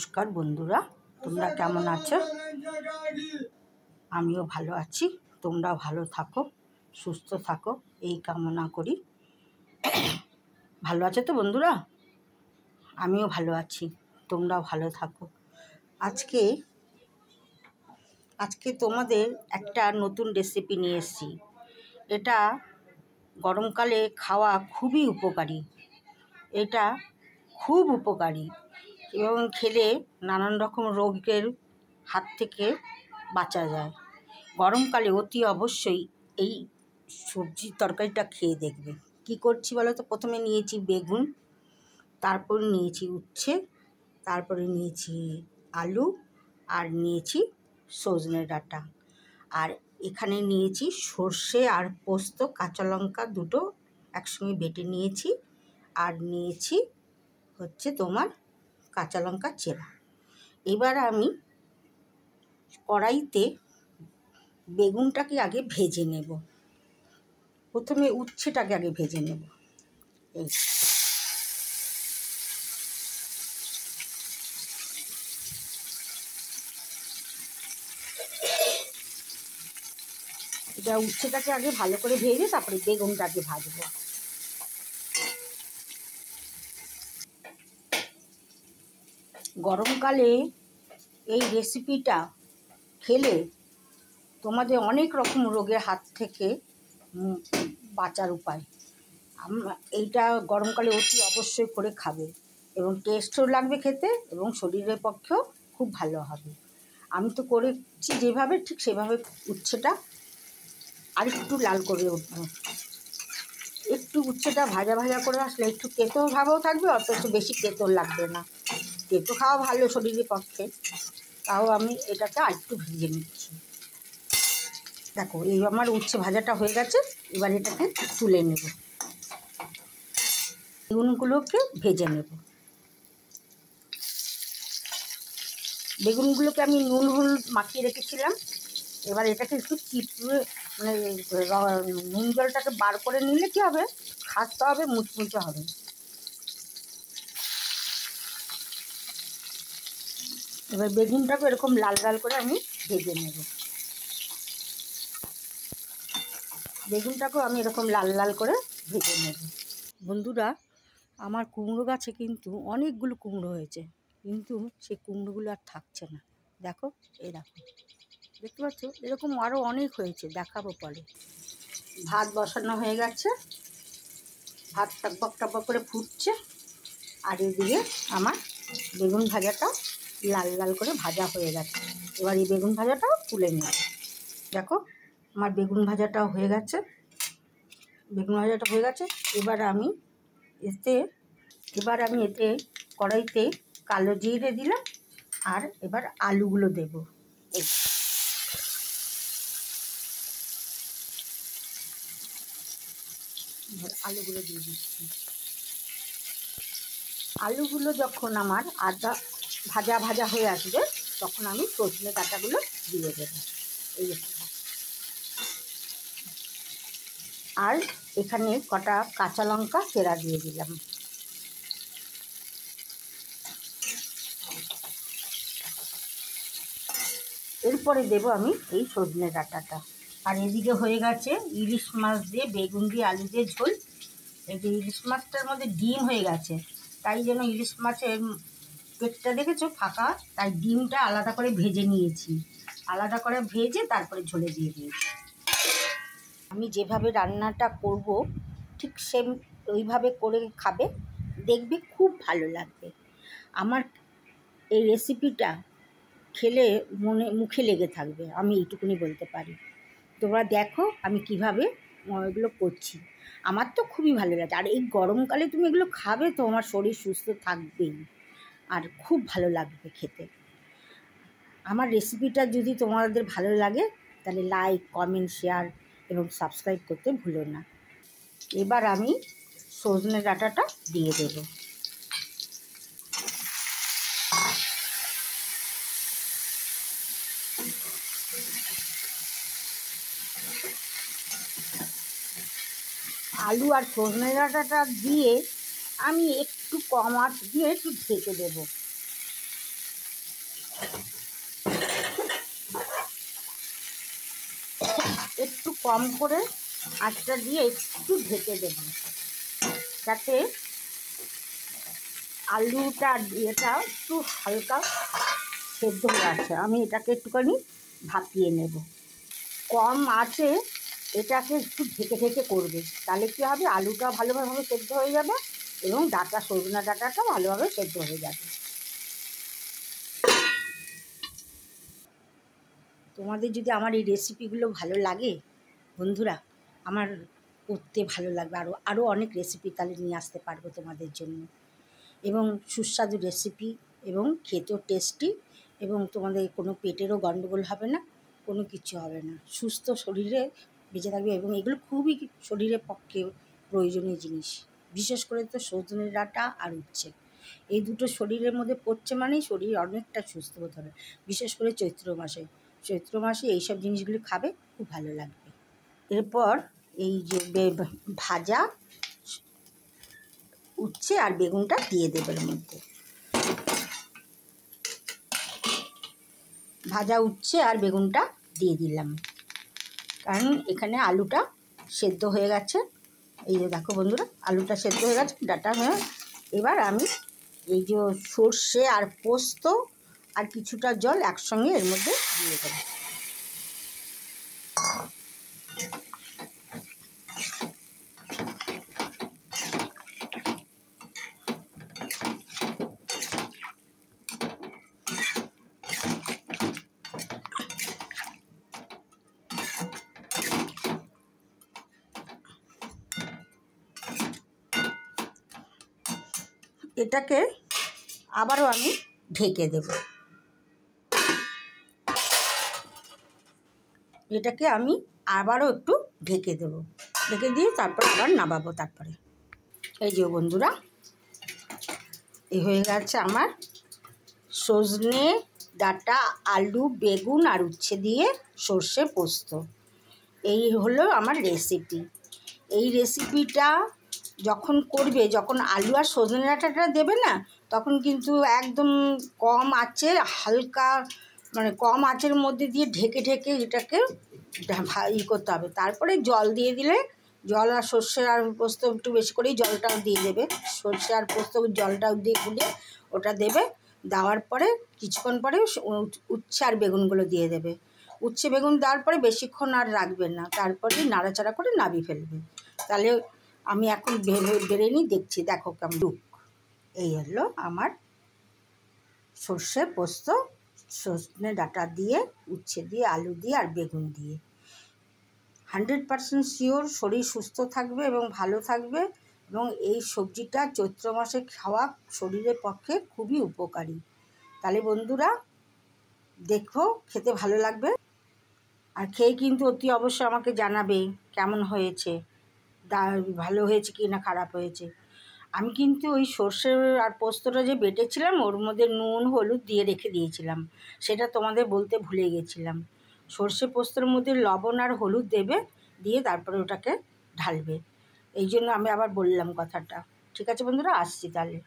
নমস্কার বন্ধুরা, তোমরা কেমন আছো? আমিও ভালো আছি। তোমরাও ভালো থাকো, সুস্থ থাকো, এই কামনা করি। ভালো আছো তো বন্ধুরা? আমিও ভালো আছি, তোমরাও ভালো থাকো। আজকে তোমাদের একটা নতুন রেসিপি নিয়ে এসেছি। এটা গরমকালে খাওয়া খুবই উপকারী। এটা খুব উপকারী এবং খেলে নানান রকম রোগের হাত থেকে বাঁচা যায়। গরমকালে অতি অবশ্যই এই সবজির তরকারিটা খেয়ে দেখবে। কি করছি বলো তো? প্রথমে নিয়েছি বেগুন, তারপর নিয়েছি উচ্ছে, তারপরে নিয়েছি আলু, আর নিয়েছি সজনে ডাঁটা, আর এখানে নিয়েছি সর্ষে আর পোস্ত, কাঁচা লঙ্কা দুটো একসঙ্গে বেটে নিয়েছি, আর নিয়েছি হচ্ছে তোমার কাঁচা লঙ্কা চেরা। এবার আমি কড়াইতে বেগুনটাকে আগে ভেজে নেব। প্রথমে উচ্ছেটাকে আগে ভেজে নেব। এই এটা উচ্ছেটাকে আগে ভালো করে ভেজে তারপরে বেগুনটাকে ভাজবো। গরমকালে এই রেসিপিটা খেলে তোমাদের অনেক রকম রোগের হাত থেকে বাঁচার উপায়। এইটা গরমকালে অতি অবশ্যই করে খাবে এবং টেস্টও লাগবে খেতে এবং শরীরের পক্ষেও খুব ভালো হবে। আমি তো করেছি যেভাবে, ঠিক সেভাবে উচ্ছেটা আর একটু লাল করে উঠবো। একটু উচ্ছেটা ভাজা ভাজা করে আসলে একটু তেতো ভাবও থাকবে, অথচ বেশি তেতো লাগবে না। তেতো খাওয়া ভালো শরীরের পক্ষে, তাও আমি এটাকে আর একটু ভেজে নিচ্ছি। দেখো, এই আমার উচ্ছে ভাজাটা হয়ে গেছে। এবার এটাকে তুলে নেব, বেগুনগুলোকে ভেজে নেব। বেগুনগুলোকে আমি নুন হলুদ মাখিয়ে রেখেছিলাম। এবার এটাকে একটু চিপড়ে, মানে নুন জলটাকে বার করে নিলে কী হবে, খাস্তে হবে, মুচমুচে হবে। এবার বেগুনটাকে এরকম লাল লাল করে আমি ভেজে নেব। বেগুনটাকেও আমি এরকম লাল লাল করে ভেজে নেব। বন্ধুরা, আমার কুমড়ো গাছে কিন্তু অনেকগুলো কুমড়ো হয়েছে, কিন্তু সেই কুমড়োগুলো আর থাকছে না। দেখো, এই দেখো, দেখতে পাচ্ছ? এরকম আরও অনেক হয়েছে, দেখাবো পরে। ভাত বসানো হয়ে গেছে, ভাত টকবক টকবক করে ফুটছে, আর এদিকে আমার বেগুন ভাজাটা লাল লাল করে ভাজা হয়ে গেছে। এবার এই বেগুন ভাজাটাও তুলে নিই। দেখো, আমার বেগুন ভাজাটাও হয়ে গেছে। এবার আমি এতে কড়াইতে কালো জিরে দিলাম, আর এবার আলুগুলো দেব। আলুগুলো দিয়ে দিচ্ছি। আলুগুলো যখন আমার আদা ভাজা ভাজা হয়ে আসবে, তখন আমি সজনে ডাঁটাগুলো দিয়ে দেবো। এই আর এখানে কটা কাঁচা লঙ্কা চেরা দিয়ে দিলাম। এরপরে দেব আমি এই সজনে ডাঁটাটা। আর এদিকে হয়ে গেছে ইলিশ মাছ দিয়ে বেগুন দিয়ে আলু দিয়ে ঝোল। এই যে ইলিশ মাছটার মধ্যে ডিম হয়ে গেছে, তাই যেন ইলিশ মাছের পেটটা দেখেছো ফাঁকা, তাই ডিমটা আলাদা করে ভেজে নিয়েছি। আলাদা করে ভেজে তারপরে ঝোলে দিয়ে দিয়েছি। আমি যেভাবে রান্নাটা করব ঠিক সেম ওইভাবে করে খাবে, দেখবে খুব ভালো লাগবে। আমার এই রেসিপিটা খেলে মুখে লেগে থাকবে, আমি এইটুকুনি বলতে পারি। তোমরা দেখো আমি কিভাবে এগুলো করছি, আমার তো খুবই ভালো লাগে। আর এই গরমকালে তুমি এগুলো খাবে তো আমার শরীর সুস্থ থাকবেই, আর খুব ভালো লাগবে খেতে। আমার রেসিপিটা যদি তোমাদের ভালো লাগে তাহলে লাইক, কমেন্ট, শেয়ার এবং সাবস্ক্রাইব করতে ভুলো না। এবার আমি সজনে ডাঁটাটা দিয়ে দেব। আলু আর সজনে ডাঁটাটা দিয়ে আমি একটু কম আঁচ দিয়ে একটু ঢেকে দেবো। কম করে আঁচটা দিয়ে একটু ঢেকে দেব, যাতে আলুটা এটা একটু হালকা সেদ্ধ হয়ে আছে। আমি এটাকে একটুখানি ভাপিয়ে নেব। কম আঁচে এটাকে একটু ঢেকে ঢেকে করবে, তাহলে কী হবে, আলুটা ভালোভাবে সেদ্ধ হয়ে যাবে এবং সজনা ডাঁটাটা ভালোভাবে সেদ্ধ হয়ে যাবে। তোমাদের যদি আমার এই রেসিপিগুলো ভালো লাগে বন্ধুরা, আমার করতে ভালো লাগবে, আরও অনেক রেসিপি তাহলে নিয়ে আসতে পারবো তোমাদের জন্য, এবং সুস্বাদু রেসিপি এবং খেতেও টেস্টি, এবং তোমাদের কোনো পেটেরও গণ্ডগোল হবে না, কোনো কিছু হবে না, সুস্থ শরীরে বেঁচে থাকবে। এবং এগুলো খুবই শরীরের পক্ষে প্রয়োজনীয় জিনিস, বিশেষ করে তো সজনে ডাঁটা আর উচ্ছে, এই দুটো শরীরের মধ্যে পড়ছে মানেই শরীর অনেকটা সুস্থ হতে হবে। বিশেষ করে চৈত্র মাসে এইসব জিনিসগুলি খাবে, খুব ভালো লাগবে। এরপর এই যে ভাজা উচ্ছে আর বেগুনটা দিয়ে দেবে এর মধ্যে। ভাজা উচ্ছে আর বেগুনটা দিয়ে দিলাম, কারণ এখানে আলুটা সেদ্ধ হয়ে গেছে। এই যে দেখো বন্ধুরা, আলুটা সেদ্ধ হয়ে গেছে, ডাঁটা হয়ে। এবার আমি এই যে সর্ষে আর পোস্ত আর কিছুটা জল একসঙ্গে এর মধ্যে দিয়ে দেবো। এটাকে আবারও আমি ঢেকে দেব। এটাকে আমি আবারও একটু ঢেকে দেব, ঢেকে দিয়ে তারপর আবার নামাবো। তারপরে এই যে বন্ধুরা, এই হয়ে গেছে আমার সজনে ডাঁটা, আলু, বেগুন আর উচ্ছে দিয়ে সর্ষে পোস্ত। এই হলো আমার রেসিপি। এই রেসিপিটা যখন করবে, যখন আলু আর সজনে ডাঁটাটা দেবে না, তখন কিন্তু একদম কম আঁচে, হালকা মানে কম আঁচের মধ্যে দিয়ে ঢেকে ঢেকে এটাকে করতে হবে। তারপরে জল দিয়ে দিলে, জল আর সর্ষে আর পোস্ত একটু বেশি করেই জলটাও দিয়ে দেবে, সর্ষে আর পোস্ত জলটাও দিয়ে গুলে ওটা দেবে। দেওয়ার পরে কিছুক্ষণ পরে উচ্ছে আর বেগুনগুলো দিয়ে দেবে। উচ্ছে বেগুন দেওয়ার পরে বেশিক্ষণ আর রাখবেন না, তারপরে নাড়াচাড়া করে নামিয়ে ফেলবে। তাহলে আমি এখন বেড়ে নিই, দেখছি, দেখো কেমন লুক। এই হলো আমার সর্ষে পোস্ত সজনে ডাঁটা দিয়ে, উচ্ছে দিয়ে, আলু দিয়ে আর বেগুন দিয়ে। 100% শিওর শরীর সুস্থ থাকবে এবং ভালো থাকবে, এবং এই সবজিটা চৈত্র মাসে খাওয়া শরীরের পক্ষে খুবই উপকারী। তাহলে বন্ধুরা দেখো, খেতে ভালো লাগবে, আর খেয়ে কিন্তু অতি অবশ্যই আমাকে জানাবে কেমন হয়েছে, ভালো হয়েছে কি না খারাপ হয়েছে। আমি কিন্তু ওই সর্ষে আর পোস্তটা যে বেটেছিলাম, ওর মধ্যে নুন হলুদ দিয়ে রেখে দিয়েছিলাম, সেটা তোমাদের বলতে ভুলে গেছিলাম। সর্ষে পোস্তর মধ্যে লবণ আর হলুদ দেবে, দিয়ে তারপরে ওটাকে ঢালবে, এই জন্য আমি আবার বললাম কথাটা। ঠিক আছে বন্ধুরা, আসছি তাহলে।